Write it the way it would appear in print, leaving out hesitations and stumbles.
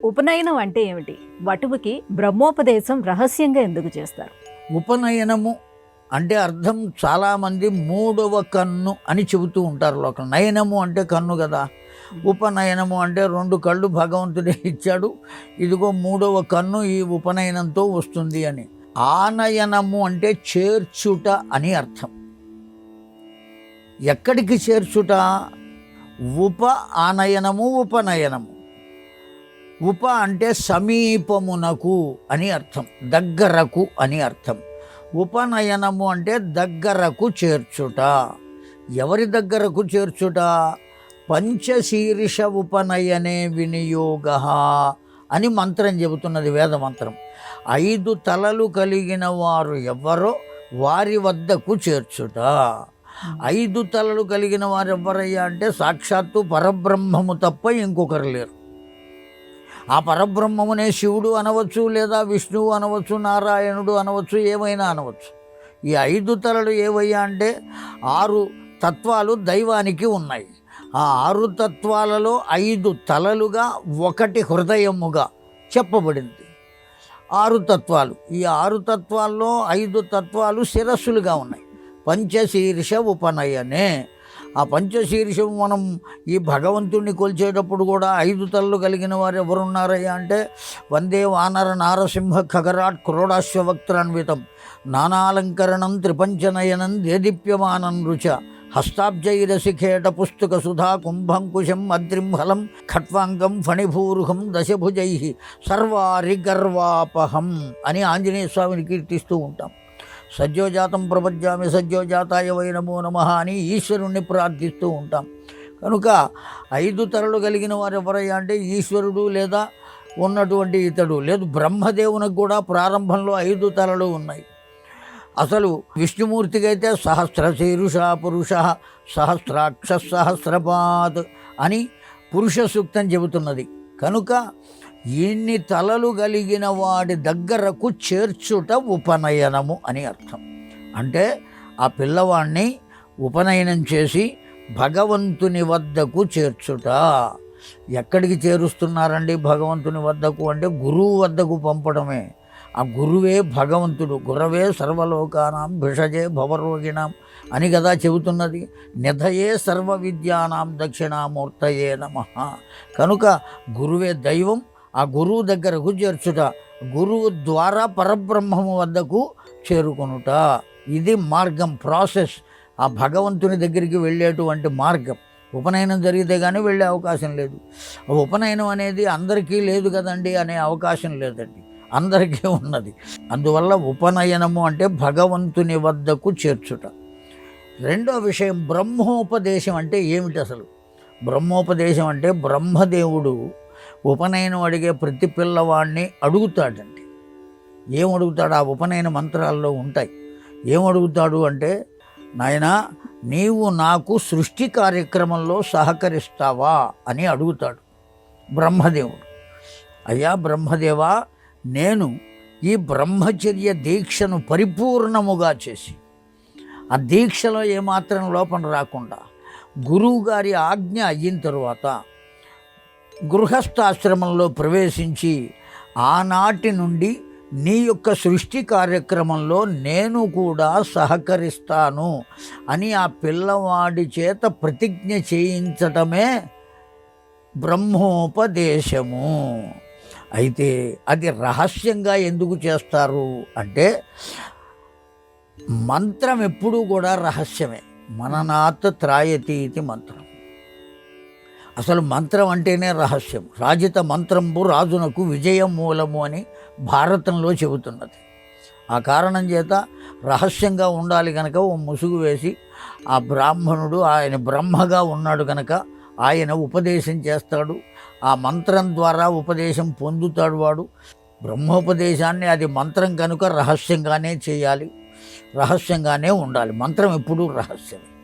ఉపనయనం అంటే ఏమిటి? వటువుకి బ్రహ్మోపదేశం రహస్యంగా ఎందుకు చేస్తారు? ఉపనయనము అంటే అర్థం చాలామంది మూడవ కన్ను అని చెబుతూ ఉంటారు లోకం. నయనము అంటే కన్ను కదా. ఉపనయనము అంటే రెండు కళ్ళు భగవంతుడే ఇచ్చాడు, ఇదిగో మూడవ కన్ను ఈ ఉపనయనంతో వస్తుంది అని. ఆనయనము అంటే చేర్చుట అని అర్థం. ఎక్కడికి చేర్చుట? ఉప ఆనయనము, ఉపనయనము. ఉప అంటే సమీపమునకు అని అర్థం, దగ్గరకు అని అర్థం. ఉపనయనము అంటే దగ్గరకు చేర్చుట. ఎవరి దగ్గరకు చేర్చుట? పంచశీర్ష ఉపనయనే వినియోగ అని మంత్రం చెబుతున్నది వేద మంత్రం. 5 తలలు కలిగిన వారు ఎవరో వారి వద్దకు చేర్చుట. 5 తలలు కలిగిన వారు ఎవరయ్యా అంటే సాక్షాత్తు పరబ్రహ్మము తప్ప ఇంకొకరు లేరు. ఆ పరబ్రహ్మమునే శివుడు అనవచ్చు, లేదా విష్ణువు అనవచ్చు, నారాయణుడు అనవచ్చు, ఏమైనా అనవచ్చు. ఈ 5 తలలు ఏవయ్యా అంటే 6 తత్వాలు దైవానికి ఉన్నాయి. ఆ 6 తత్వాలలో 5 తలలుగా 1 హృదయముగా చెప్పబడింది. 6 తత్వాలు. ఈ 6 తత్వాల్లో 5 తత్వాలు శిరస్సులుగా ఉన్నాయి. పంచశీర్ష ఉపనయనే. ఆ పంచశీర్షం మనం ఈ భగవంతుణ్ణి కొలిచేటప్పుడు కూడా 5 తలలు కలిగిన వారు ఎవరున్నారయ్యా అంటే వందే వానర నారసింహ ఖగరాట్ క్రోడాశ్వవక్త్రాన్వితం నానాలంకరణం త్రిపంచనయనం దేదీప్యమానం రుచ హస్తాబ్జైరసిఖేట పుస్తక సుధా కుంభంకుశం అద్రింహలం ఖట్వాంగం ఫణిభూరుహం దశభుజై సర్వారి గర్వాపహం అని ఆంజనేయ స్వామిని కీర్తిస్తూ ఉంటాం. సజ్జోజాతం ప్రపంచామి సజ్జోజాతాయ వై నమో నమః అని ఈశ్వరుణ్ణి ప్రార్థిస్తూ ఉంటాం. కనుక 5 తలలు కలిగిన వారు ఎవరయ్యా అంటే ఈశ్వరుడు, లేదా ఉన్నటువంటి ఇతడు, లేదు బ్రహ్మదేవునికి కూడా ప్రారంభంలో 5 తలలు ఉన్నాయి. అసలు విష్ణుమూర్తికి అయితే సహస్రశీరుష పురుష సహస్రాక్ష సహస్రపాత్ అని పురుష సూక్తం చెబుతున్నది. కనుక ఇన్ని తలలు కలిగిన వాడి దగ్గరకు చేర్చుట ఉపనయనము అని అర్థం. అంటే ఆ పిల్లవాడిని ఉపనయనం చేసి భగవంతుని వద్దకు చేర్చుట. ఎక్కడికి చేరుస్తున్నారండి భగవంతుని వద్దకు అంటే గురువు వద్దకు పంపడమే. ఆ గురువే భగవంతుడు. గురవే సర్వలోకానాం భిషజే భవరోగిణాం అని కదా చెబుతున్నది. నిధయే సర్వ విద్యానాం దక్షిణామూర్తయే నమః. కనుక గురువే దైవం. ఆ గురువు దగ్గరకు చేర్చుట, గురువు ద్వారా పరబ్రహ్మము వద్దకు చేరుకొనుట. ఇది మార్గం, ప్రాసెస్. ఆ భగవంతుని దగ్గరికి వెళ్ళేటువంటి మార్గం. ఉపనయనం జరిగితే కానీ వెళ్ళే అవకాశం లేదు. ఉపనయనం అనేది అందరికీ లేదు కదండి అనే అవకాశం లేదండి, అందరికీ ఉన్నది. అందువల్ల ఉపనయనము అంటే భగవంతుని వద్దకు చేర్చుట. రెండో విషయం, బ్రహ్మోపదేశం అంటే ఏమిటి అసలు? బ్రహ్మోపదేశం అంటే బ్రహ్మదేవుడు ఉపనయనం అడిగే ప్రతి పిల్లవాడిని అడుగుతాడండి. ఏం అడుగుతాడు? ఆ ఉపనయన మంత్రాల్లో ఉంటాయి. ఏం అడుగుతాడు అంటే, నాయనా నీవు నాకు సృష్టి కార్యక్రమంలో సహకరిస్తావా అని అడుగుతాడు బ్రహ్మదేవుడు. అయ్యా బ్రహ్మదేవా, నేను ఈ బ్రహ్మచర్య దీక్షను పరిపూర్ణముగా చేసి ఆ దీక్షలో ఏమాత్రం లోపం రాకుండా గురువుగారి ఆజ్ఞ అయిన తరువాత గృహస్థాశ్రమంలో ప్రవేశించి ఆనాటి నుండి నీ యొక్క సృష్టి కార్యక్రమంలో నేను కూడా సహకరిస్తాను అని ఆ పిల్లవాడి చేత ప్రతిజ్ఞ చేయించటమే బ్రహ్మోపదేశము. అయితే అది రహస్యంగా ఎందుకు చేస్తారు అంటే, మంత్రం ఎప్పుడూ కూడా రహస్యమే. మననాత్ త్రాయతి ఇది మంత్రం. అసలు మంత్రం అంటేనే రహస్యం. రాజిత మంత్రంబు రాజునకు విజయం మూలము అని భారతంలో చెబుతున్నది. ఆ కారణం చేత రహస్యంగా ఉండాలి కనుక ఓ ముసుగు వేసి ఆ బ్రాహ్మణుడు, ఆయన బ్రహ్మగా ఉన్నాడు కనుక ఆయన ఉపదేశం చేస్తాడు. ఆ మంత్రం ద్వారా ఉపదేశం పొందుతాడు వాడు. బ్రహ్మోపదేశాన్ని అది మంత్రం కనుక రహస్యంగానే చేయాలి, రహస్యంగానే ఉండాలి. మంత్రం ఎప్పుడూ రహస్యమే.